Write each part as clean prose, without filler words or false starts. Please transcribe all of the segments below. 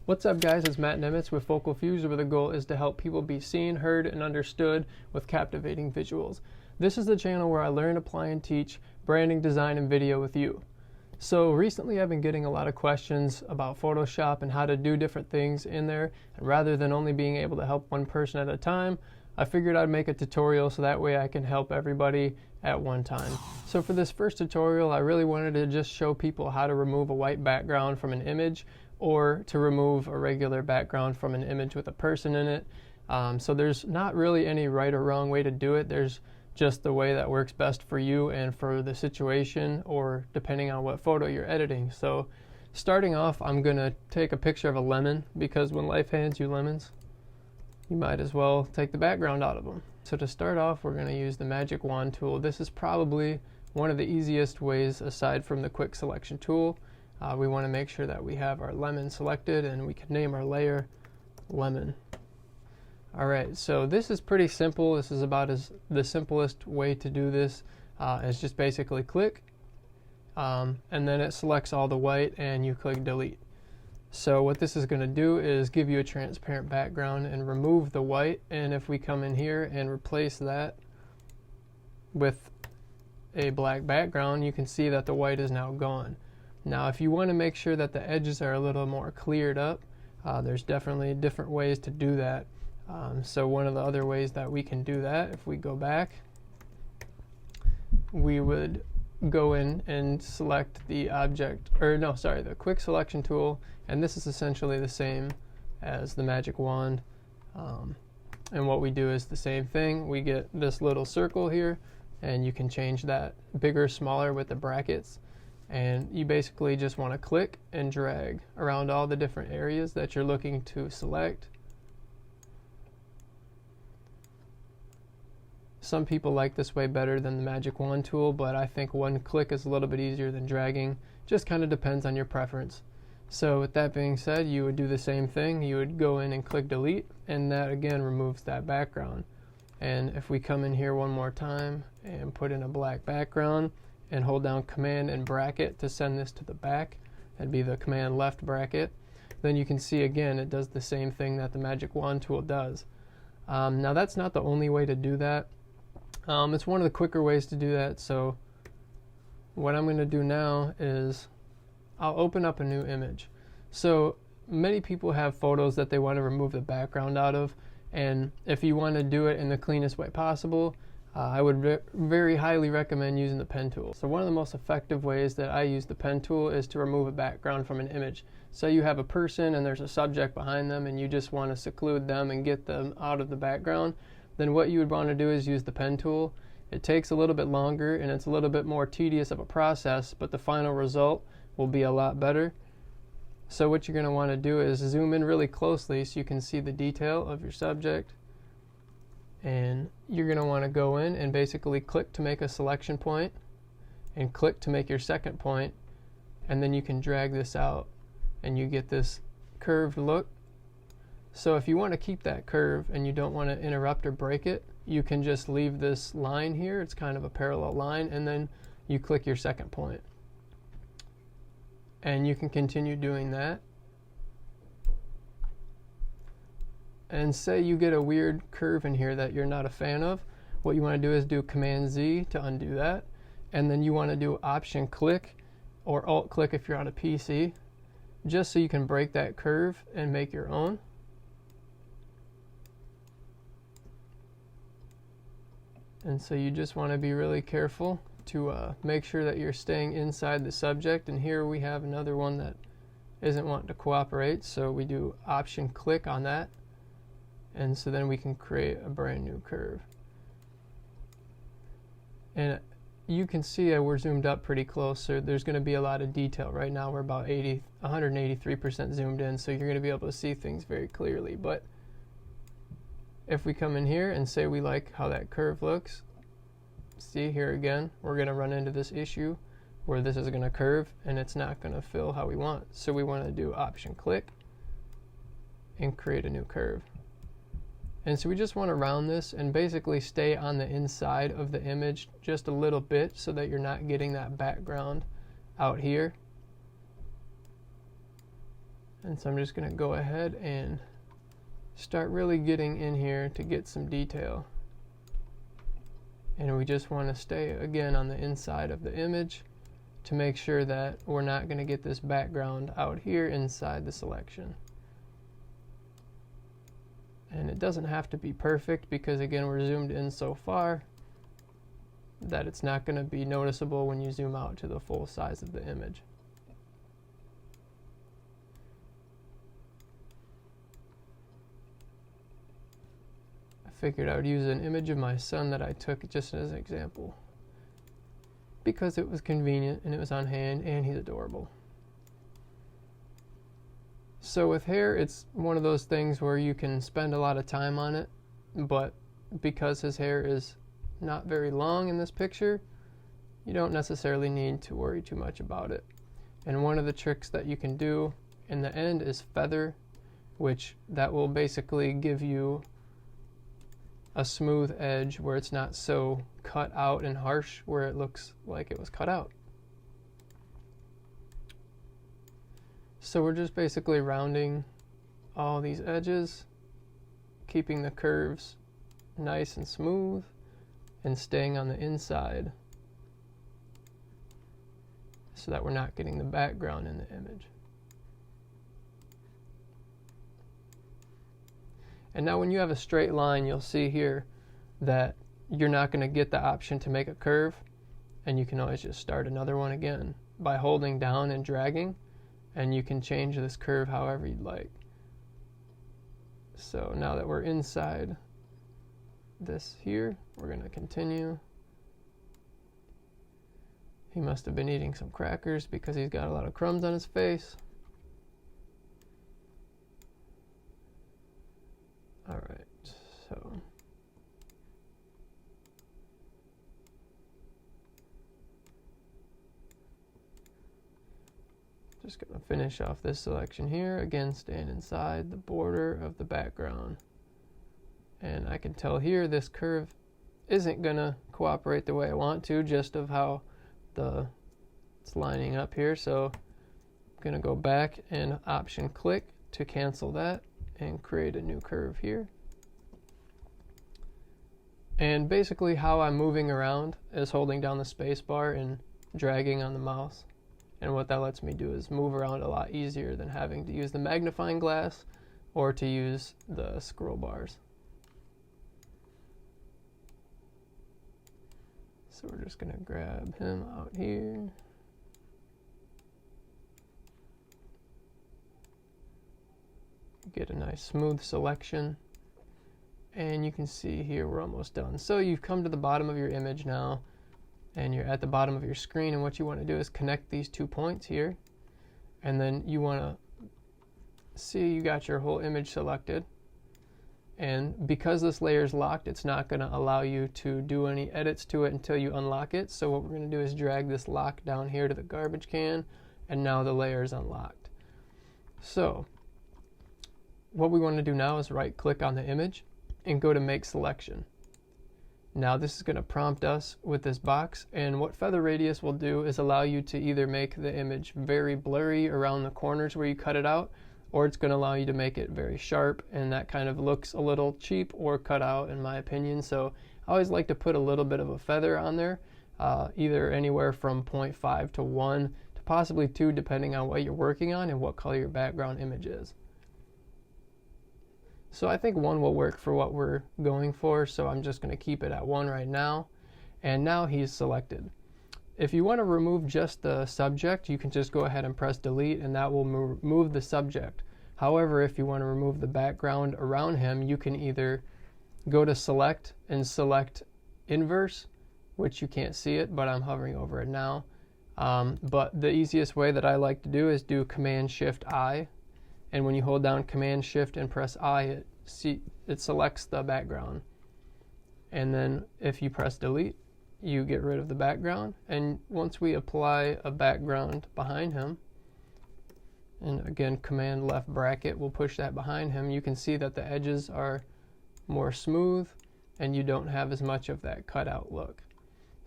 What's up guys, it's Matt Nemetz with Focal Fuse, where the goal is to help people be seen, heard, and understood with captivating visuals. This is the channel where I learn, apply, and teach branding, design, and video with you. So recently I've been getting a lot of questions about Photoshop and how to do different things in there, and rather than only being able to help one person at a time, I figured I'd make a tutorial so that way I can help everybody at one time. So for this first tutorial, I really wanted to just show people how to remove a white background from an image, or to remove a regular background from an image with a person in it. So there's not really any right or wrong way to do it. There's just the way that works best for you and for the situation, or depending on what photo you're editing. So starting off, I'm gonna take a picture of a lemon, because when life hands you lemons, you might as well take the background out of them. So to start off, we're gonna use the magic wand tool. This is probably one of the easiest ways aside from the quick selection tool. We want to make sure that we have our lemon selected, and we can name our layer lemon. Alright, so this is pretty simple. This is about the simplest way to do this is just basically click, and then it selects all the white, and you click delete. So what this is going to do is give you a transparent background and remove the white, and if we come in here and replace that with a black background, you can see that the white is now gone. Now if you want to make sure that the edges are a little more cleared up, there's definitely different ways to do that. So one of the other ways that we can do that, if we go back, we would go in and select the the quick selection tool, and this is essentially the same as the magic wand. And what we do is the same thing. We get this little circle here, and you can change that bigger, smaller with the brackets. And you basically just want to click and drag around all the different areas that you're looking to select. Some people like this way better than the magic wand tool, but I think one click is a little bit easier than dragging. Just kind of depends on your preference. So with that being said, you would do the same thing. You would go in and click delete, and that again removes that background. And if we come in here one more time and put in a black background, and hold down command and bracket to send this to the back, that'd be the command left bracket, then you can see again it does the same thing that the magic wand tool does. Now that's not the only way to do that. It's one of the quicker ways to do that. So what I'm going to do now is I'll open up a new image. So many people have photos that they want to remove the background out of, and if you want to do it in the cleanest way possible, I would very highly recommend using the pen tool. So one of the most effective ways that I use the pen tool is to remove a background from an image. So you have a person and there's a subject behind them, and you just want to seclude them and get them out of the background. Then what you would want to do is use the pen tool. It takes a little bit longer and it's a little bit more tedious of a process, but the final result will be a lot better. So what you're going to want to do is zoom in really closely so you can see the detail of your subject. And you're going to want to go in and basically click to make a selection point, and click to make your second point, and then you can drag this out and you get this curved look. So if you want to keep that curve and you don't want to interrupt or break it, you can just leave this line here. It's kind of a parallel line, and then you click your second point. And you can continue doing that. And say you get a weird curve in here that you're not a fan of, what you want to do is do Command Z to undo that, and then you want to do Option click or Alt click if you're on a PC, just so you can break that curve and make your own. And so you just want to be really careful to make sure that you're staying inside the subject. And here we have another one that isn't wanting to cooperate, so we do Option click on that. And so then we can create a brand new curve. And you can see we're zoomed up pretty close, so there's going to be a lot of detail. Right now we're about 183% zoomed in, so you're going to be able to see things very clearly. But if we come in here and say we like how that curve looks, see here again, we're going to run into this issue where this is going to curve and it's not going to fill how we want. So we want to do Option click and create a new curve. And so we just want to round this and basically stay on the inside of the image just a little bit so that you're not getting that background out here. And so I'm just going to go ahead and start really getting in here to get some detail. And we just want to stay again on the inside of the image to make sure that we're not going to get this background out here inside the selection. And it doesn't have to be perfect because again we're zoomed in so far that it's not going to be noticeable when you zoom out to the full size of the image. I figured I would use an image of my son that I took just as an example because it was convenient and it was on hand and he's adorable. So with hair, it's one of those things where you can spend a lot of time on it, but because his hair is not very long in this picture, you don't necessarily need to worry too much about it. And one of the tricks that you can do in the end is feather, which that will basically give you a smooth edge where it's not so cut out and harsh where it looks like it was cut out. So we're just basically rounding all these edges, keeping the curves nice and smooth, and staying on the inside so that we're not getting the background in the image. And now when you have a straight line, you'll see here that you're not going to get the option to make a curve, and you can always just start another one again by holding down and dragging, and you can change this curve however you'd like. So now that we're inside this here, we're going to continue. He must have been eating some crackers because he's got a lot of crumbs on his face. All right, so just going to finish off this selection here. Again, stand inside the border of the background. And I can tell here this curve isn't going to cooperate the way I want to, just of how it's lining up here. So I'm going to go back and option click to cancel that and create a new curve here. And basically how I'm moving around is holding down the space bar and dragging on the mouse. And what that lets me do is move around a lot easier than having to use the magnifying glass or to use the scroll bars. So we're just going to grab him out here. Get a nice smooth selection. And you can see here we're almost done. So you've come to the bottom of your image now, and you're at the bottom of your screen, and what you want to do is connect these 2 points here, and then you want to see you got your whole image selected. And because this layer is locked, it's not going to allow you to do any edits to it until you unlock it. So what we're going to do is drag this lock down here to the garbage can, and now the layer is unlocked. So what we want to do now is right click on the image and go to make selection. Now this is going to prompt us with this box, and what feather radius will do is allow you to either make the image very blurry around the corners where you cut it out, or it's going to allow you to make it very sharp, and that kind of looks a little cheap or cut out in my opinion. So I always like to put a little bit of a feather on there, either anywhere from 0.5 to 1 to possibly 2 depending on what you're working on and what color your background image is. So I think 1 will work for what we're going for, so I'm just going to keep it at 1 right now. And now he's selected. If you want to remove just the subject, you can just go ahead and press delete, and that will remove the subject. However, if you want to remove the background around him, you can either go to select and select inverse, which you can't see it, but I'm hovering over it now. But the easiest way that I like to do is do Command-Shift-I. And when you hold down Command-Shift and press I, it selects the background. And then if you press delete, you get rid of the background. And once we apply a background behind him, and again Command left bracket will push that behind him, you can see that the edges are more smooth and you don't have as much of that cutout look.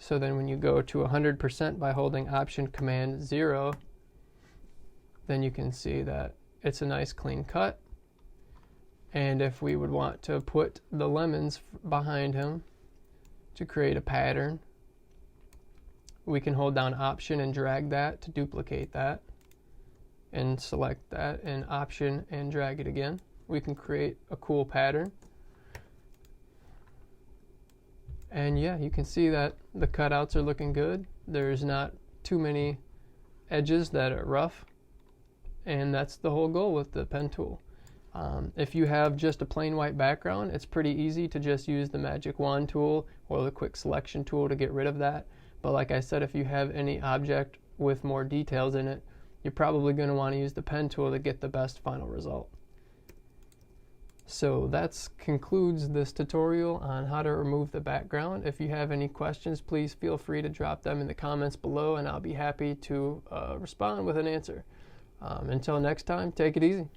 So then when you go to 100% by holding Option Command 0, then you can see that it's a nice clean cut. And if we would want to put the lemons behind him to create a pattern, we can hold down Option and drag that to duplicate that, and select that and Option and drag it again. We can create a cool pattern. And yeah, you can see that the cutouts are looking good. There's not too many edges that are rough, and that's the whole goal with the pen tool. If you have just a plain white background, it's pretty easy to just use the magic wand tool or the quick selection tool to get rid of that. But like I said, if you have any object with more details in it, you're probably going to want to use the pen tool to get the best final result. So that concludes this tutorial on how to remove the background. If you have any questions, please feel free to drop them in the comments below, and I'll be happy to respond with an answer. Until next time, take it easy.